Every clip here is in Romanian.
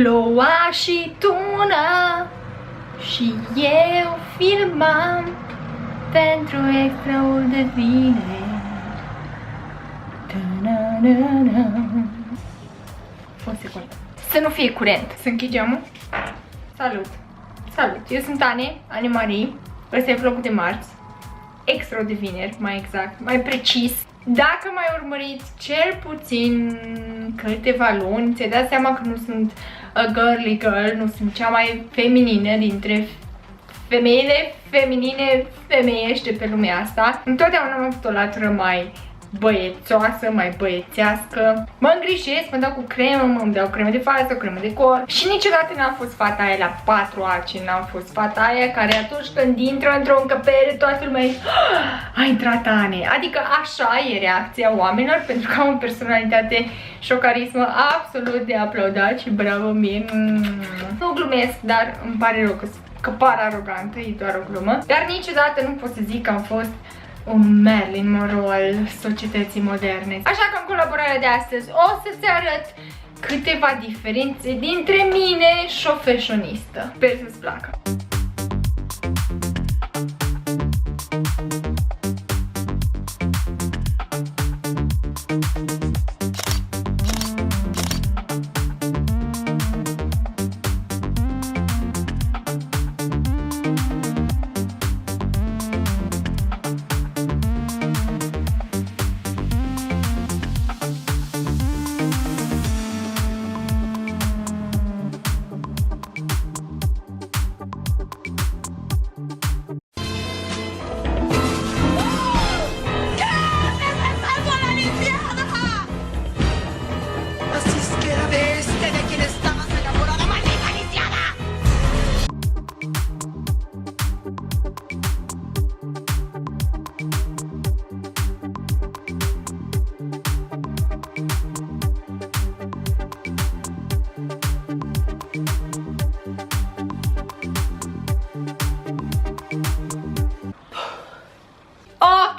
Ploua și tuna și eu filmam pentru extraul de vineri. O secundă. Să nu fie curent. Să închid geamul. Salut! Salut! Eu sunt Ane Marie. Ăsta e vlogul de marți. Extra de vineri, mai exact, mai precis. Dacă mai urmăriți cel puțin câteva luni, ți-ai dat seama că nu sunt a girly girl, nu sunt cea mai feminină dintre femeile feminine femeiește pe lumea asta. Întotdeauna am avut o latură mai băiețoasă, mai băiețească. Mă îngrijesc, mă dau cu cremă, îmi dau cremă de față, cremă de corp. Și niciodată n-am fost fata aia la 4 ani, n-am fost fata aia care atunci când intră într-o încăpere toată lumea e a intrat Ane. Adică așa e reacția oamenilor, pentru că am o personalitate și o carismă absolut de aplaudat și bravo mie. Nu glumesc, dar îmi pare rău că par arogantă, e doar o glumă. Dar niciodată nu pot să zic că am fost un Marilyn Monroe al societății moderne. Așa că în colaborarea de astăzi o să-ți arăt câteva diferențe dintre mine și o fashionistă. Sper să-ți placă.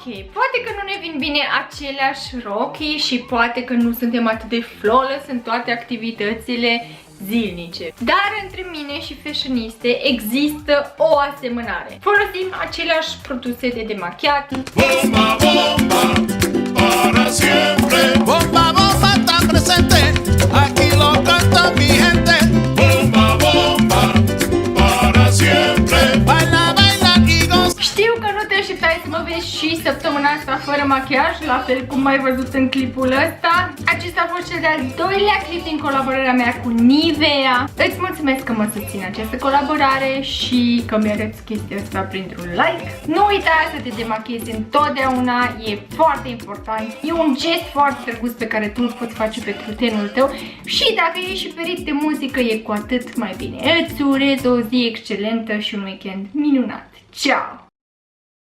Ok, poate că nu ne vin bine aceleași rochii și poate că nu suntem atât de flawless în toate activitățile zilnice. Dar între mine și fashioniste există o asemănare. Folosim aceleași produse de demachiat. Bomba, bomba, para siempre. Bomba, bomba, tan presente. Aquí lo canta mi gente. Bomba, bomba, para siempre. Baila, baila y goza. Știu că nu te așteptai să mă vezi și săptămâna asta fără machiaj, la fel cum ai văzut în clipul ăsta. Acesta a fost cel de-al doilea clip din colaborarea mea cu Nivea. Îți mulțumesc că mă susțin această colaborare și că mi-arăți chestia asta printr-un like. Nu uita să te demachiezi întotdeauna, e foarte important. E un gest foarte drăguț pe care tu îl poți face pentru tenul tău și dacă ești și ferit de muzică e cu atât mai bine. Îți urez o zi excelentă și un weekend minunat. Ciao!